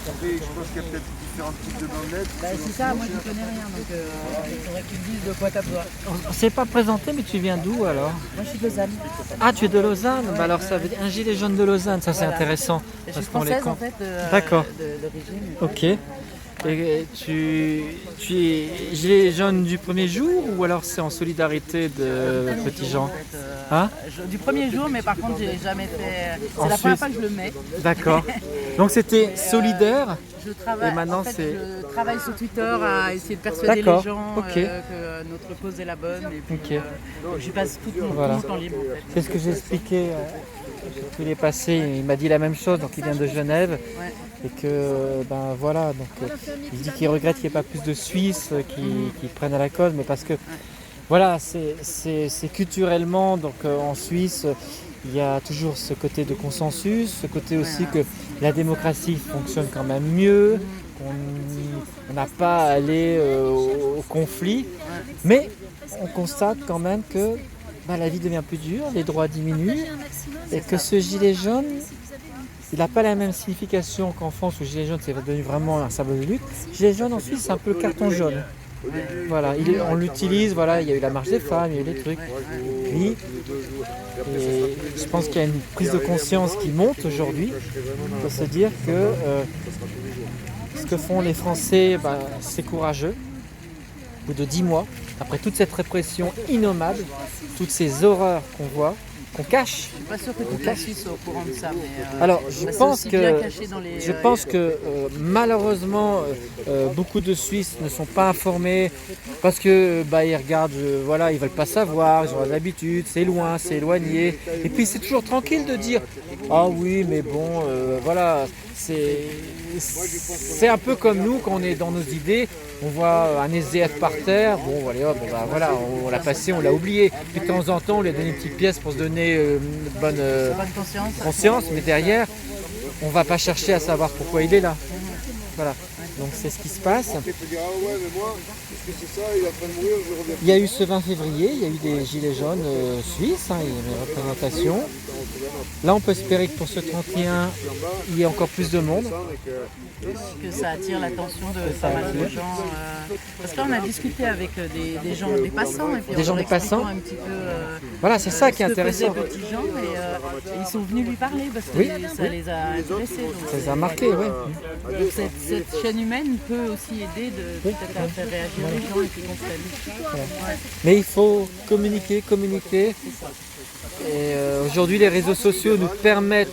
Après, je pense qu'il y a peut-être différents types de bandelettes. C'est ça, moi je ne connais rien, donc il faudrait que tu me dises de quoi tu as besoin. On ne s'est pas présenté, mais tu viens d'où alors? Moi je suis de Lausanne. Ah, tu es de Lausanne? Bah alors ça veut dire un gilet jaune de Lausanne, ça c'est Voilà. intéressant. Je suis Parce qu'on les française en compte. fait D'accord. d'origine. Ok. Et tu es gilet jaune du premier jour ou alors c'est en solidarité de petits gens? Hein? Du premier jour, mais par contre j'ai jamais fait. C'est En la première Suisse. fois que je le mets. D'accord. Donc c'était solidaire. Je travaille, Et maintenant, en fait, c'est- je travaille sur Twitter à essayer de persuader les D'accord, gens ok. que notre cause est la bonne. Et puis, Ok. j'y passe tout mon Voilà. temps libre en fait. C'est ce que j'ai expliqué. Il est passé, il m'a dit la même chose, donc il vient de Genève. Ouais. Et que, ben voilà, donc il dit qu'il regrette qu'il n'y ait pas plus de Suisses qui prennent à la cause, mais parce que, voilà, c'est culturellement, donc en Suisse, il y a toujours ce côté de consensus, ce côté aussi que la démocratie fonctionne quand même mieux, qu'on n'a pas à aller au conflit, mais on constate quand même que ben, la vie devient plus dure, les droits diminuent, et que ce gilet jaune, il n'a pas la même signification qu'en France où gilet jaune c'est devenu vraiment un symbole de lutte. Gilet jaune en Suisse c'est un peu le carton jaune. Voilà, on l'utilise, voilà, il y a eu la marche des femmes, il y a eu des trucs. Et je pense qu'il y a une prise de conscience qui monte aujourd'hui de se dire que ce que font les Français, ben, c'est courageux. Au bout de 10 mois, après toute cette répression innommable, toutes ces horreurs qu'on voit, qu'on cache. Je suis pas sûre que toute la Suisse soit au courant de ça. Mais, Alors, je c'est pense aussi bien que, caché dans les, malheureusement, beaucoup de Suisses ne sont pas informés parce que bah, ils regardent, voilà, ils veulent pas savoir, ils ont l'habitude, c'est loin, c'est éloigné. Et puis c'est toujours tranquille de dire ah oui, mais bon, voilà, c'est un peu comme nous quand on est dans nos idées. On voit un SDF par terre, bon, voilà, voilà, on l'a passé, on l'a oublié. Puis de temps en temps, on lui a donné une petite pièce pour se donner une bonne bonne conscience, mais derrière, on va pas chercher à savoir pourquoi il est là. Voilà, donc c'est ce qui se passe. Il y a eu ce 20 février, il y a eu des gilets jaunes suisses, il y a eu une représentation. Là, on peut espérer que pour ce 31, il y ait encore plus de monde. que ça attire l'attention de pas mal de gens. Parce que là, on a discuté avec des gens, des passants, et puis Des gens, des passants. un petit peu. Voilà, c'est ça qui est ce que faisaient intéressant. les petits gens, et ils sont venus lui parler parce que Oui, ça les a intéressés. Donc, Ça les a marqués, oui. donc cette chaîne humaine peut aussi aider peut-être à faire réagir les gens et qu'ils comprennent. Ouais. Mais il faut communiquer. Et aujourd'hui, les réseaux sociaux nous permettent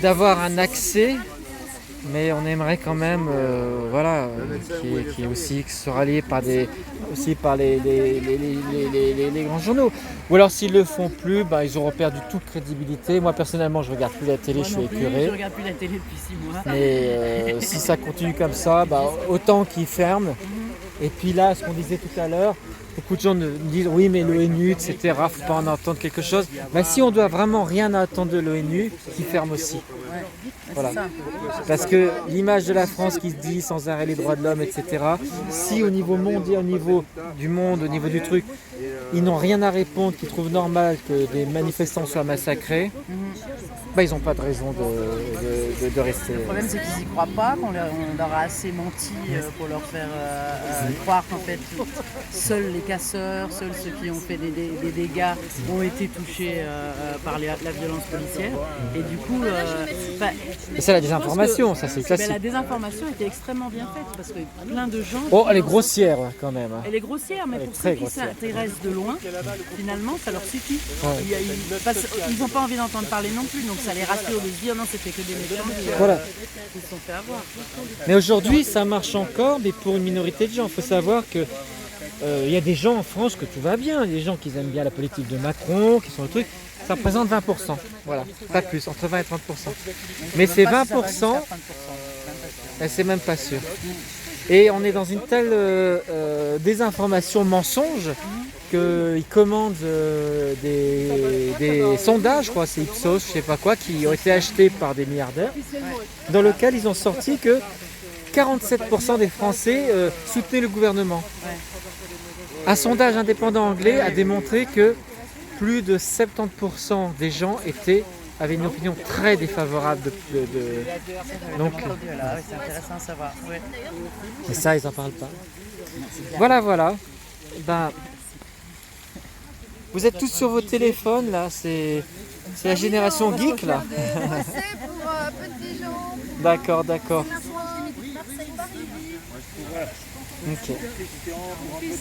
d'avoir un accès, mais on aimerait quand même, voilà, qui est aussi que ce soit rallié par les grands journaux. Ou alors s'ils le font plus, bah, ils auront perdu toute crédibilité. Moi personnellement, je regarde plus la télé, je suis Moi non plus, écuré. je regarde plus la télé depuis 6 mois. Mais si ça continue comme ça, bah, autant qu'ils ferment. Et puis là, ce qu'on disait tout à l'heure, beaucoup de gens nous disent oui mais l'ONU, etc., il ne faut pas en entendre quelque chose. Bah, si on doit vraiment rien attendre de l'ONU, qu'ils ferment aussi. Voilà. C'est ça. Parce que l'image de la France qui se dit sans arrêt les droits de l'homme, etc., si au niveau mondial, au niveau du monde, au niveau du truc, ils n'ont rien à répondre, qu'ils trouvent normal que des manifestants soient massacrés, bah, ils n'ont pas de raison de rester. Le problème, c'est qu'ils n'y croient pas, qu'on leur a assez menti pour leur faire croire qu'en fait, seuls les casseurs, seuls ceux qui ont fait des dégâts ont été touchés par la violence policière. Et du coup, Mais c'est la désinformation, ça c'est mais classique. la désinformation était extrêmement bien faite parce que plein de gens. Oh, elle est grossière quand même. Elle est grossière, mais Elle est pour très ceux qui grossière. s'intéressent de loin, finalement, ça leur suffit. Ouais. Ils n'ont pas envie d'entendre parler non plus, donc ça les rassure de se dire non, c'était que des méchants Voilà. qui se sont fait avoir. Mais aujourd'hui, ça marche encore, mais pour une minorité de gens. Il faut savoir que il y a des gens en France que tout va bien, des gens qui aiment bien la politique de Macron, qui sont le truc. Ça représente 20%, voilà, pas plus, entre 20 et 30%. Mais ces 20%, c'est même pas sûr. Et on est dans une telle désinformation mensonge qu'ils commandent des sondages, je crois, c'est Ipsos, je sais pas quoi, qui ont été achetés par des milliardaires, dans lequel ils ont sorti que 47% des Français soutenaient le gouvernement. Un sondage indépendant anglais a démontré que plus de 70% des gens avaient une opinion très défavorable donc Voilà, ouais, c'est intéressant à savoir. Ouais. et ça ils en parlent pas. Voilà. Ben, vous êtes tous sur vos téléphones là, c'est la génération geek là. C'est pour petits gens. D'accord. Marseille-Paris. Ok.